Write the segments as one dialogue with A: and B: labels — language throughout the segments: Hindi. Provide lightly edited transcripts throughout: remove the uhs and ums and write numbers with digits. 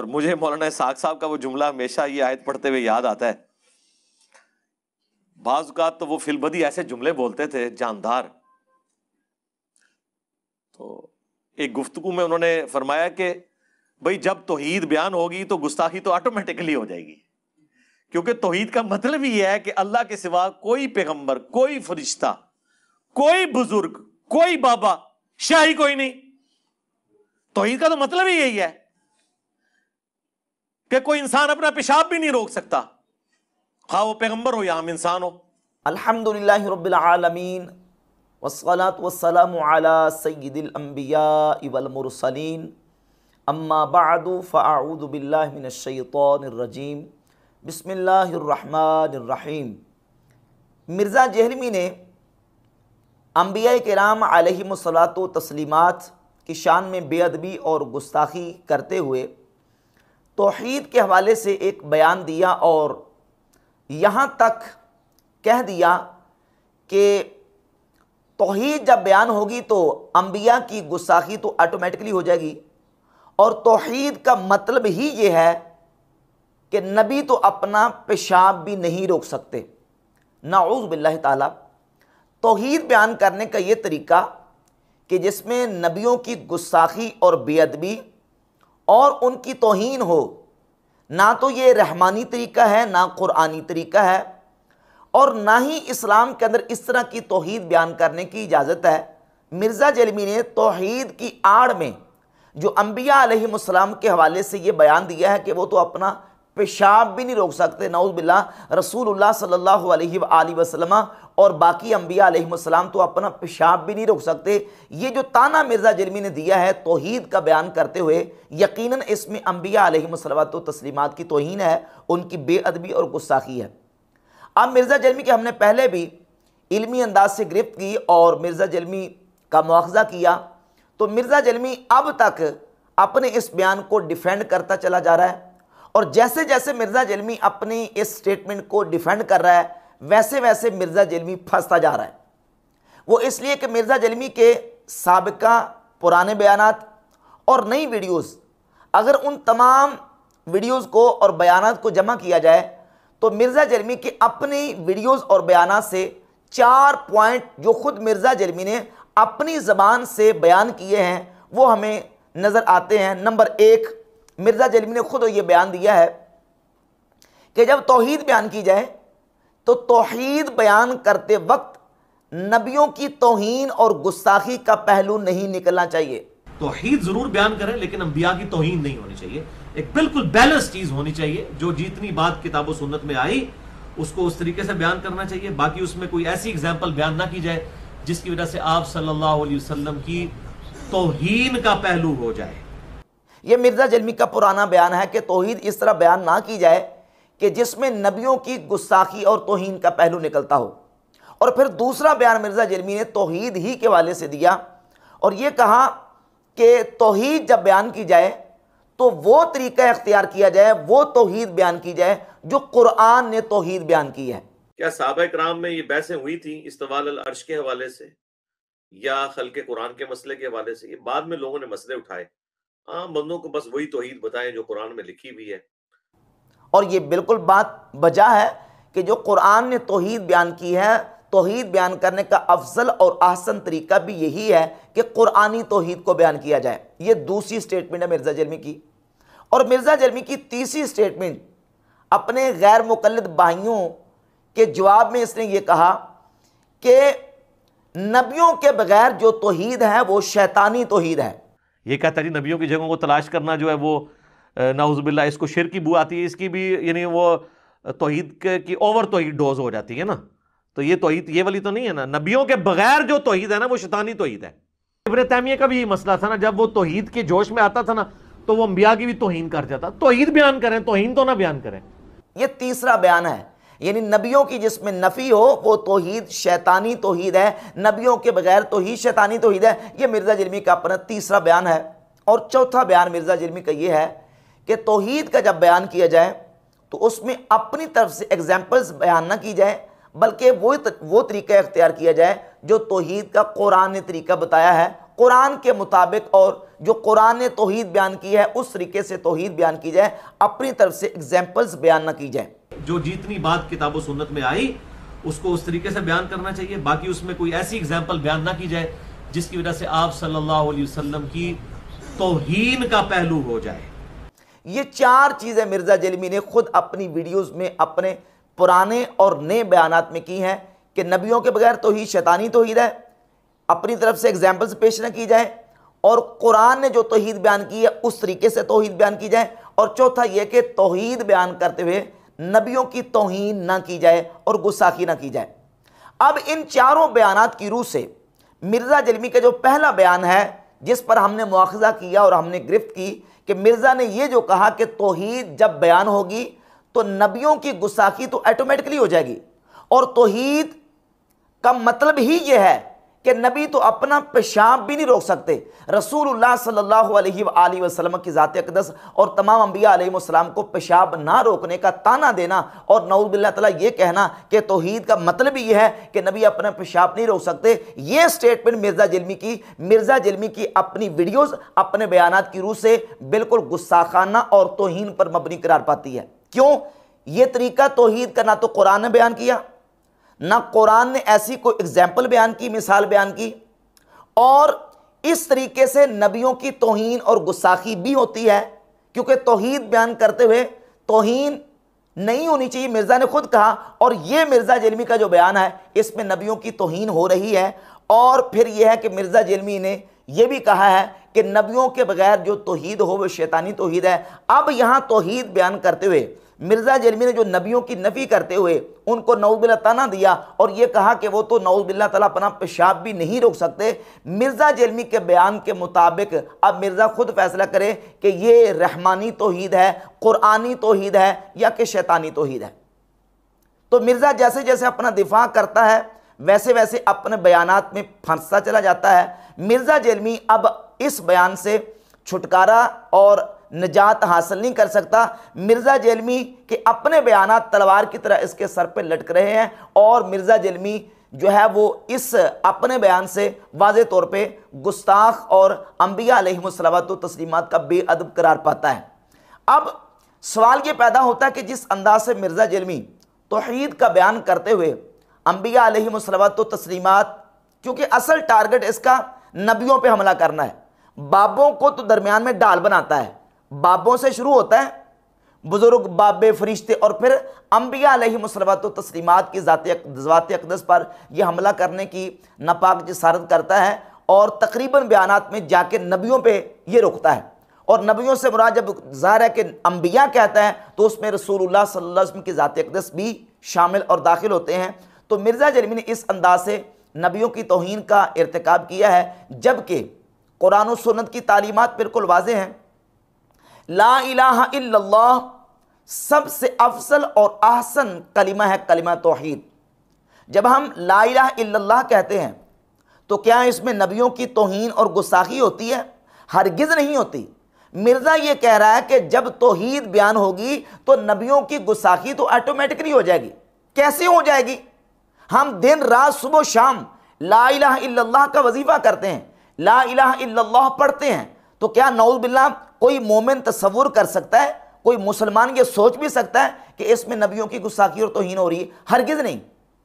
A: और मुझे मौलाना इसहाक साहब का वो जुमला हमेशा ये आयत पढ़ते हुए याद आता है। बाज़ औक़ात तो वो फिलबदी ऐसे जुमले बोलते थे जानदार। तो एक गुफ्तगू में उन्होंने फरमाया कि भाई जब तौहीद बयान होगी तो गुस्ताखी तो ऑटोमेटिकली हो जाएगी, क्योंकि तौहीद का मतलब ही है कि अल्लाह के सिवा कोई पैगंबर, कोई फरिश्ता, कोई बुजुर्ग, कोई बाबा, शाही कोई नहीं। तौहीद का तो मतलब ही यही है कि कोई इंसान अपना पेशाब भी नहीं रोक सकता, खा वो पैगंबर हो या आम इंसान हो।
B: अल्हम्दुलिल्लाहि रब्बिल आलमीन वस्सलातु वस्सलामु अला सय्यिदिल अंबिया वल मुरसलीन अम्मा बअदु फ़अऊज़ु बिल्लाहि मिनश शैतानिर रजीम बिस्मिल्लाहिर रहमानिर रहीम। मिर्ज़ा जहलमी ने अंबिया किराम अलैहिमुस्सलातु तस्लीमात की शान में बेअदबी और गुस्ताखी करते हुए तौहीद के हवाले से एक बयान दिया और यहाँ तक कह दिया कि तौहीद जब बयान होगी तो अंबिया की गुस्ताखी तो ऑटोमेटिकली हो जाएगी, और तौहीद का मतलब ही ये है कि नबी तो अपना पेशाब भी नहीं रोक सकते। नाऊज़ बिल्लाहि ताला। तौहीद बयान करने का ये तरीका कि जिसमें नबियों की गुस्ताखी और बेअदबी और उनकी तौहीन हो, ना तो ये रहमानी तरीका है, ना कुरानी तरीका है, और ना ही इस्लाम के अंदर इस तरह की तौहीद बयान करने की इजाज़त है। मिर्ज़ा जहलमी ने तौहीद की आड़ में जो अंबिया अलैहिमुस्सलाम के हवाले से ये बयान दिया है कि वो तो अपना पेशाब भी नहीं रोक सकते, नाउज़ बिल्लाह, रसूलुल्लाह सल्लल्लाहु अलैहि वसल्लम और बाकी अंबिया अलैहिमुस्सलाम तो अपना पेशाब भी नहीं रोक सकते। ये जो ताना मिर्ज़ा जहलमी ने दिया है तौहीद का बयान करते हुए, यकीनन इसमें अंबिया अलैहिमुस्सलातु तस्लीमात की तौहीन है, उनकी बेअदबी और गुस्ताखी है। अब मिर्ज़ा जहलमी के हमने पहले भी इल्मी अंदाज से गिरफ्त की और मिर्ज़ा जहलमी का मुआखज़ा किया, तो मिर्ज़ा जहलमी अब तक अपने इस बयान को डिफेंड करता चला जा रहा है, और जैसे जैसे मिर्ज़ा जहलमी अपनी इस स्टेटमेंट को डिफेंड कर रहा है वैसे वैसे मिर्ज़ा जहलमी फंसता जा रहा है। वो इसलिए कि मिर्ज़ा जहलमी के साबिका पुराने बयानात और नई वीडियोज़, अगर उन तमाम वीडियोज़ को और बयानात को जमा किया जाए तो मिर्ज़ा जहलमी के अपनी वीडियोज़ और बयानात से 4 पॉइंट जो ख़ुद मिर्ज़ा जहलमी ने अपनी ज़बान से बयान किए हैं वो हमें नज़र आते हैं। नंबर 1, मिर्ज़ा जहलमी ने ख़ुद ये बयान दिया है कि जब तौहीद बयान की जाए तो तौहीद बयान करते वक्त नबियों की तौहीन और गुस्ताखी का पहलू नहीं निकलना चाहिए।
A: तौहीद जरूर बयान करें लेकिन अंबिया की तौहीन नहीं होनी चाहिए। एक बिल्कुल बैलेंस चीज होनी चाहिए, जो जितनी बात किताब और सुन्नत में आई उसको उस तरीके से बयान करना चाहिए। बाकी उसमें कोई ऐसी एग्जाम्पल बयान ना की जाए जिसकी वजह से आप सल्लल्लाहु अलैहि वसल्लम की तौहीन का पहलू हो जाए।
B: यह मिर्ज़ा जहलमी का पुराना बयान है कि तौहीद इस तरह बयान ना की जाए कि जिसमें नबियों की गुस्ताखी और तौहीन का पहलू निकलता हो। और फिर दूसरा बयान मिर्ज़ा जहलमी ने तौहीद ही के वाले से दिया और ये कहा कि तौहीद जब बयान की जाए तो वो तरीका इख्तियार किया जाए, वो तौहीद बयान की जाए जो कुरान ने तौहीद बयान की है।
A: क्या सहाबा किराम में ये बहसें हुई थी इस्तवाल अल अर्श के हवाले से या खल्क़े कुरान के मसले के हवाले से? ये बाद में लोगों ने मसले उठाए। आम बंदों को बस वही तौहीद बताएं जो कुरान में लिखी हुई है।
B: और ये बिल्कुल बात बजा है कि जो कुरान ने तौहीद बयान की है, तौहीद बयान करने का अफजल और ahsan तरीका भी यही है कि कुरानी तौहीद को बयान किया जाए। ये दूसरी स्टेटमेंट है मिर्ज़ा जहलमी की। और मिर्ज़ा जहलमी की तीसरी स्टेटमेंट अपने गैर मुक़ल्लिद भाइयों के जवाब में इसने ये कहा कि नबियों के बगैर जो तौहीद है वो शैतानी तौहीद है।
A: ये कहता है नबियों की जगहों को तलाश करना जो है वो नाउज़ुबिल्लाह इसको शिर्क की बू आती है, इसकी भी यानी वो तौहीद की ओवर तौहीद डोज हो जाती है ना। तो ये तौहीद ये वाली तो नहीं है ना, नबियों के बगैर जो तौहीद है ना वो शैतानी तौहीद है। इब्न तैमिया का भी ये मसला था ना, जब वो तौहीद के जोश में आता था ना तो वो अंबिया की भी तौहीन कर जाता। तौहीद बयान करें, तौहीन तो ना बयान करें।
B: ये तीसरा बयान है, यानी नबियों की जिसमें नफ़ी हो वो तौहीद शैतानी तौहीद है, नबियों के बगैर तौहीद शैतानी तौहीद है। ये मिर्ज़ा जहलमी का अपना तीसरा बयान है। और चौथा बयान मिर्ज़ा जहलमी का ये है कि तौहीद का जब बयान किया जाए तो उसमें अपनी तरफ से एग्जाम्पल्स बयान ना की जाए, बल्कि वो तरीका इख्तियार किया जाए जो तौहीद का कुरान ने तरीका बताया है, कुरान के मुताबिक और जो कुरान ने तौहीद बयान की है उस तरीके से तौहीद बयान की जाए, अपनी तरफ से एग्जाम्पल्स बयान ना की जाए।
A: जो जितनी बात किताब व सुन्नत में आई उसको उस तरीके से बयान करना चाहिए, बाकी उसमें कोई ऐसी एग्जाम्पल बयान ना की जाए जिसकी वजह से आप सल्लल्लाहु अलैहि वसल्लम की तौहीन का पहलू हो जाए।
B: ये चार चीजें मिर्जा जलमी ने खुद अपनी वीडियोस में अपने पुराने और नए बयानात में की हैं कि नबियों के बगैर तौहीद शैतानी तौहीद है, अपनी तरफ से एग्जाम्पल्स पेश न की जाए, और कुरान ने जो तौहीद बयान की है उस तरीके से तौहीद बयान की जाए, और चौथा यह कि तौहीद बयान करते हुए नबियों की तौहीन ना की जाए और गुस्ताखी ना की जाए। अब इन चारों बयानात की रूह से मिर्जा जलमी का जो पहला बयान है जिस पर हमने मुआखजा किया और हमने गिरफ्त की कि मिर्जा ने यह जो कहा कि तौहीद जब बयान होगी तो नबियों की गुस्ताखी तो ऑटोमेटिकली हो जाएगी, और तौहीद का मतलब ही यह है कि नबी तो अपना पेशाब भी नहीं रोक सकते। रसूलुल्लाह सल्लल्लाहु अलैहि वसल्लम की ज़ात अक़दस और तमाम अंबिया अलैहिस्सलाम को पेशाब ना रोकने का ताना देना और नऊज़ बिल्लाह तआला ये कहना कि तौहीद का मतलब ही यह है कि नबी अपना पेशाब नहीं रोक सकते, ये स्टेटमेंट मिर्ज़ा जलमी की अपनी वीडियोज़ अपने बयानात की रूह से बिल्कुल गुस्साखाना और तौहीन पर मबनी करार पाती है। क्यों? ये तरीका तौहीद का ना तो कुरान ने बयान किया, ना कुरान ने ऐसी कोई एग्जाम्पल बयान की, मिसाल बयान की, और इस तरीके से नबियों की तौहीन और गुस्ताखी भी होती है, क्योंकि तौहीद बयान करते हुए तौहीन नहीं होनी चाहिए, मिर्ज़ा ने खुद कहा। और ये मिर्ज़ा जलमी का जो बयान है इसमें नबियों की तौहीन हो रही है। और फिर यह है कि मिर्ज़ा जलमी ने यह भी कहा है कि नबियों के बगैर जो तौहीद हो वह शैतानी तौहीद है। अब यहाँ तौहीद बयान करते हुए मिर्ज़ा जलमी ने जो नबियों की नफ़ी करते हुए उनको नऊज़ बिल्लाह ताना दिया और ये कहा कि वो तो नऊज़ बिल्लाह ताला अपना पेशाब भी नहीं रोक सकते, मिर्ज़ा जलमी के बयान के मुताबिक अब मिर्ज़ा खुद फैसला करे कि ये रहमानी तौहीद है, कुरानी तौहीद है या कि शैतानी तौहीद है। तो मिर्ज़ा जैसे जैसे अपना दिफा करता है वैसे वैसे अपने बयानात में फंसता चला जाता है। मिर्ज़ा जलमी अब इस बयान से छुटकारा और निजात हासिल नहीं कर सकता। मिर्ज़ा जलमी के अपने बयानात तलवार की तरह इसके सर पे लटक रहे हैं, और मिर्ज़ा जलमी जो है वो इस अपने बयान से वाज़े तौर पे गुस्ताख और अंबिया अलैहिमुस्सलावतु तस्लीमात का बेअदब करार पाता है। अब सवाल ये पैदा होता है कि जिस अंदाज से मिर्ज़ा जलमी तौहीद का बयान करते हुए अंबिया अलैहिमुस्सलावतु तस्लीमात, क्योंकि असल टारगेट इसका नबियों पे हमला करना है, बाबों को तो दरमियान में डाल बनाता है, बाबों से शुरू होता है, बुजुर्ग, बाबे, फरिश्ते, और फिर अंबिया अलैहिमुस्सलावतु तस्लीमात की ज़ात अक़दस पर यह हमला करने की नापाक जसारत करता है, और तकरीबन बयानात में जाके नबियों पे ये रुकता है। और नबियों से मुराद जब ज़ाहिर है कि अंबिया कहता है तो उसमें रसूलुल्लाह सल्लल्लाहु अलैहि वसल्लम की ज़ात अक़दस भी शामिल और दाखिल होते हैं। तो मिर्ज़ा जलमी ने इस अंदाज से नबियों की तौहीन का इर्तिकाब किया है, जबकि कुरान और सुन्नत की तालीमात बिल्कुल वाज़ेह हैं। ला इलाहा इल्लल्लाह सबसे अफजल और ahsan कलिमा है, कलिमा तौहीद। जब हम ला इलाहा इल्लल्लाह कहते हैं तो क्या इसमें नबियों की तौहीन और गुस्ताखी होती है? हरगिज़ नहीं होती। मिर्ज़ा ये कह रहा है कि जब तौहीद बयान होगी तो नबियों की गुस्ताखी तो ऑटोमेटिकली हो जाएगी। कैसे हो जाएगी? हम दिन रात सुबह शाम ला इलाहा इल्लल्लाह का वजीफ़ा करते हैं, ला इलाहा इल्लल्लाह पढ़ते हैं, तो क्या नऊज़ बिल्लाह कोई मोमिन तसव्वुर कर सकता है, कोई मुसलमान ये सोच भी सकता है कि इसमें नबियों की गुस्ताखी और तौहीन हो रही है? हरगिज़ नहीं।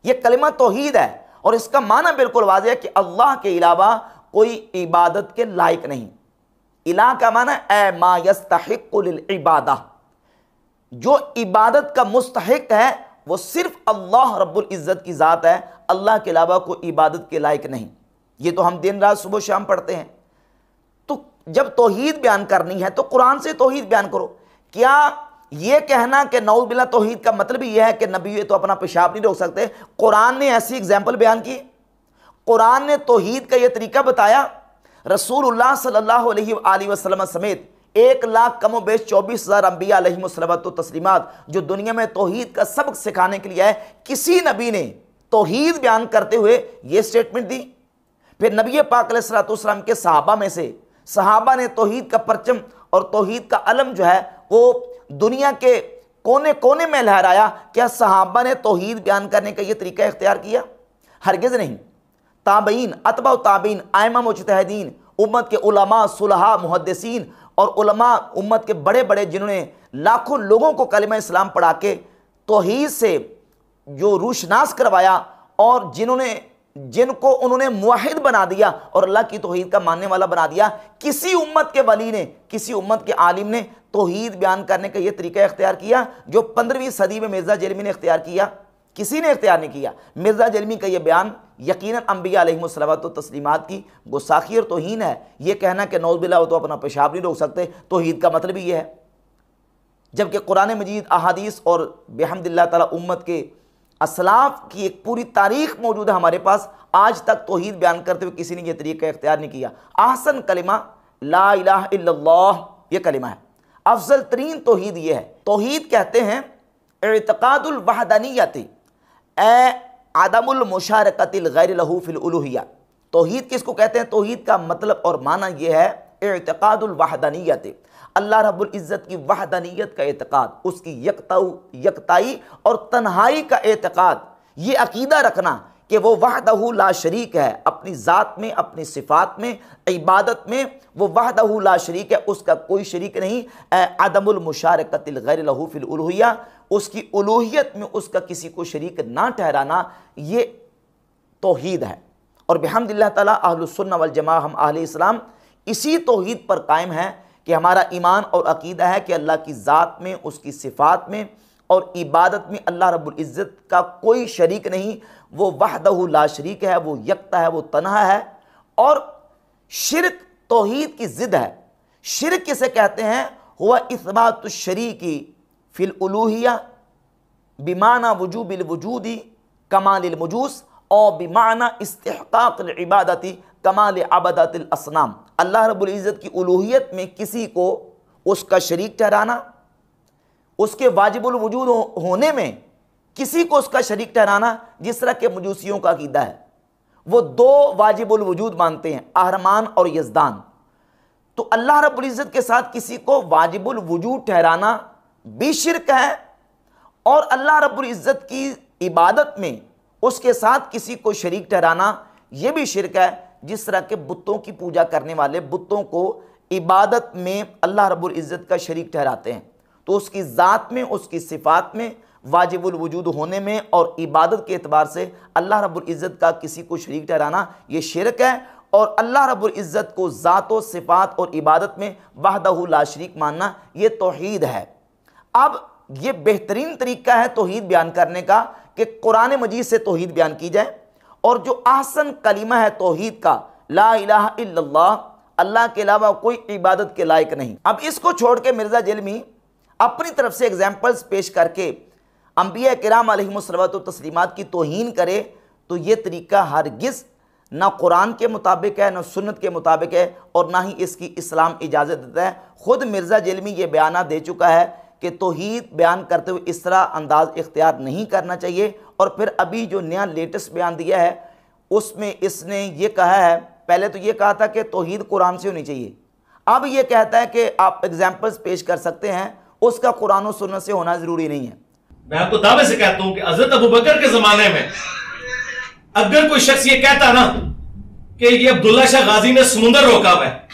B: ये कलिमा तौहीद है और इसका माना बिल्कुल वाज़ेह है कि अल्लाह के अलावा कोई इबादत के लायक नहीं। इलाह का माना ए मा यस्तहिक़्क़ु लिल इबादा, जो इबादत का मुस्तहिक है वो सिर्फ अल्लाह रब्बुल इज़्ज़त की ज़ात है, अल्लाह के अलावा कोई इबादत के लायक नहीं। ये तो हम दिन रात सुबह शाम पढ़ते हैं। तो जब तौहीद बयान करनी है तो कुरान से तौहीद बयान करो। क्या ये कहना कि नऊज़ बिल्लाह तौहीद का मतलब यह है कि नबी तो अपना पेशाब नहीं रोक सकते? कुरान ने ऐसी एग्जाम्पल बयान की, कुरान ने तौहीद का यह तरीका बताया। रसूलुल्लाह सल्लल्लाहु अलैहि वसल्लम समेत 1,00,000 कमो बेश 24,000 अंबिया अलैहिमुस्सलावतु तस्लीमात जो दुनिया में तौहीद का सबक सिखाने के लिए आए, किसी नबी ने तौहीद बयान करते हुए ये स्टेटमेंट दी? फिर नबी पाक अलैहिस्सलातु वस्सलाम के सहाबा में से सहाबा ने तौहीद का परचम और तौहीद का अलम जो है वो दुनिया के कोने कोने में लहराया। क्या सहाबा ने तौहीद बयान करने का ये तरीका इख्तियार किया? हरगिज़ नहीं। ताबईन, अतबा ताबईन, आइमा मुज्तहिदीन, उम्मत के उलमा, सुलहा, मुहद्दिसीन और उलमा उम्मत के बड़े बड़े जिन्होंने लाखों लोगों को कलिमा इस्लाम पढ़ा के तौहीद से जो रूशनास करवाया और जिनको उन्होंने मुवाहिद बना दिया और अल्लाह की तौहीद का मानने वाला बना दिया। किसी उम्मत के वली ने, किसी उम्मत के आलिम ने तौहीद बयान करने का यह तरीका इख्तियार किया जो 15वीं सदी में मिर्ज़ा जलमी ने इख्तियार किया? किसी ने इख्तियार नहीं किया। मिर्ज़ा जलमी का यह बयान यकीनन अंबिया अलैहिमुस्सलावत व तस्लीमात की गुस्ताखी और तौहीन है। यह कहना कि नौज़ुबिल्लाह वो तो अपना पेशाब नहीं रोक सकते, तौहीद का मतलब ही यह है। जबकि कुरान मजीद, अहादीस और बिहम्दिल्लाह ताला उम्मत के असलाफ की एक पूरी तारीख मौजूद है हमारे पास। आज तक तौहीद बयान करते हुए किसी ने यह तरीका इख्तियार नहीं किया। आहसन कलिमा ला इलाहा इल्लल्लाह, यह कलिमा है। अफजल तरीन तौहीद यह है। तौहीद कहते हैं इअ्तिक़ादुल वहदानियति ए अदमुल मुशारकतिल गैर लहू फिल उलूहिया। तौहीद किसको कहते हैं? तौहीद का मतलब और माना यह है इअ्तिक़ादुल वहदानियति, अल्लाह रब्बुल इज़्ज़त की वहदानियत का एतक़ाद, उसकी यकताई और तन्हाई का एतक़ाद, ये अकीदा रखना कि वो वहदहू ला शरीक है, अपनी ज़ात में, अपनी सिफ़ात में, इबादत में वो वहदहू ला शरीक है, उसका कोई शरीक नहीं। अदमुल मुशारकतिल गैर लहू फिल उलूहिया, उसकी उलूहियत में उसका किसी को शरीक ना ठहराना, ये तौहीद है। और बिहम्दिल्लाह ताला अहलुस सुन्नह वल जमाअह, हम अहले इस्लाम इसी तौहीद पर कायम है कि हमारा ईमान और अकीदा है कि अल्लाह की ज़ात में, उसकी सिफ़ात में और इबादत में अल्लाह रब्बुल इज़्ज़त का कोई शरीक नहीं। वो वहदहू ला शरीक है, वो यकता है, वो तन्हा है। और शिरक तौहीद की ज़िद है। शिरक किसे कहते हैं? हुवा इस्बातुश शरीकी फिल उलूहिया बिमाना वजूबिल वजूदी कमालिल मुजूस और बिमाना इस्तिहक़ाक़िल इबादती कमाल अबदातिल असनाम। अल्लाह रब्बुल इज़्ज़त की उलूहियत में किसी को उसका शरीक ठहराना, उसके वाजिबुल वजूद होने में किसी को उसका शरीक ठहराना, जिस तरह के मजूसियों का अकीदा है। वो दो वाजिबुल वजूद मानते हैं, अहरमान और यज़दान। तो अल्लाह रब्बुल इज़्ज़त के साथ किसी को वाजिबुल वजूद ठहराना भी शिरक है और अल्लाह रब्बुल इज़्ज़त की इबादत में उसके साथ किसी को शरीक ठहराना यह भी शिरक है। जिस तरह के बुतों की पूजा करने वाले बुतों को इबादत में अल्लाह रब्बुल इज़्ज़त का शरीक ठहराते हैं, तो उसकी ज़ात में, उसकी सिफ़ात में, वाजिबुल वजूद होने में और इबादत के एतबार से अल्लाह रब्बुल इज़्ज़त का किसी को शरीक ठहराना ये शिरक है। और अल्लाह रब्बुल इज़्ज़त को ज़ात व सिफ़ात और इबादत में वहदहू ला शरीक मानना ये तौहीद है। अब ये बेहतरीन तरीका है तौहीद बयान करने का कि कुरान मजीद से तौहीद बयान की जाए। और जो आहसन कलिमा है तौहीद का, ला इलाहा इल्लल्लाह, अल्लाह के अलावा कोई इबादत के लायक नहीं। अब इसको छोड़ के मिर्ज़ा जलमी अपनी तरफ से एग्जाम्पल्स पेश करके अंबिया किराम अलैहिमुस्सलातो तस्लीमात की तौहीन करे, तो ये तरीका हरगिज़ ना कुरान के मुताबिक है, ना सुन्नत के मुताबिक है और ना ही इसकी इस्लाम इजाज़त देता है। ख़ुद मिर्ज़ा जलमी ये बयान दे चुका है कि तौहीद बयान करते हुए इस तरह अंदाज़ इख्तियार नहीं करना चाहिए। और फिर अभी जो नया लेटेस्ट बयान दिया है उसमें इसने ये कहा है, पहले तो ये कहा था कि तौहीद कुरान से होनी चाहिए, अब ये कहता है कि आप एग्जाम्पल्स पेश कर सकते हैं, उसका कुरान और सुन्नत से होना ज़रूरी नहीं है।
C: मैं आपको दावे से कहता हूं कि हज़रत अबू बकर के ज़माने में अगर कोई शख्स ये कहता ना कि ये अब्दुल्ला शाह गाजी ने समुंदर रोका हुआ है,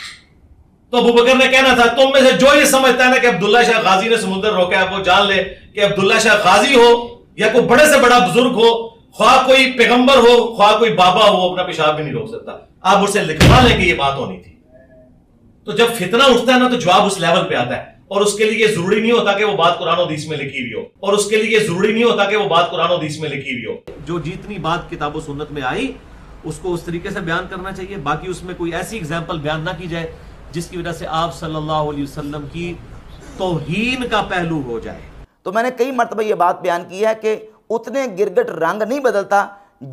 C: तो अबू बकर ने कहना था तुम में से जो ये समझता है ना कि अब्दुल्ला शाह गाजी ने समुंदर रोका है, वो जान ले कि अब्दुल्ला शाह गाजी हो या कोई बड़े से बड़ा बुजुर्ग हो, ख्वाह कोई पैगंबर हो, ख्वाह कोई बाबा हो, अपना पेशाब भी नहीं रोक सकता। आप उससे लिखवा लेंगे ये बात होनी थी। तो जब फितना उठता है ना तो जवाब उस लेवल पे आता है। और उसके लिए जरूरी नहीं होता कि वो बात कुरान और हदीस में लिखी हुई हो, और उसके लिए जरूरी नहीं होता कि वो बात कुरान और हदीस में लिखी हुई हो।
A: जो जितनी बात किताब और सुन्नत में आई उसको उस तरीके से बयान करना चाहिए। बाकी उसमें कोई ऐसी एग्जाम्पल बयान ना की जाए जिसकी वजह से आप सल्लल्लाहु अलैहि वसल्लम की तौहीन का पहलू हो जाए।
B: तो मैंने कई मरतबा ये बात बयान की है कि उतने गिरगट रंग नहीं बदलता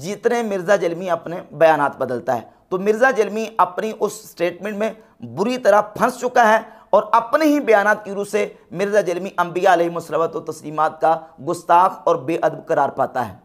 B: जितने मिर्ज़ा जलमी अपने बयानात बदलता है। तो मिर्ज़ा जलमी अपनी उस स्टेटमेंट में बुरी तरह फंस चुका है और अपने ही बयानात की रूह से मिर्ज़ा जलमी अंबिया अलैहिमुस्सलातो तस्लीमात का गुस्ताख और बेअदब करार पाता है।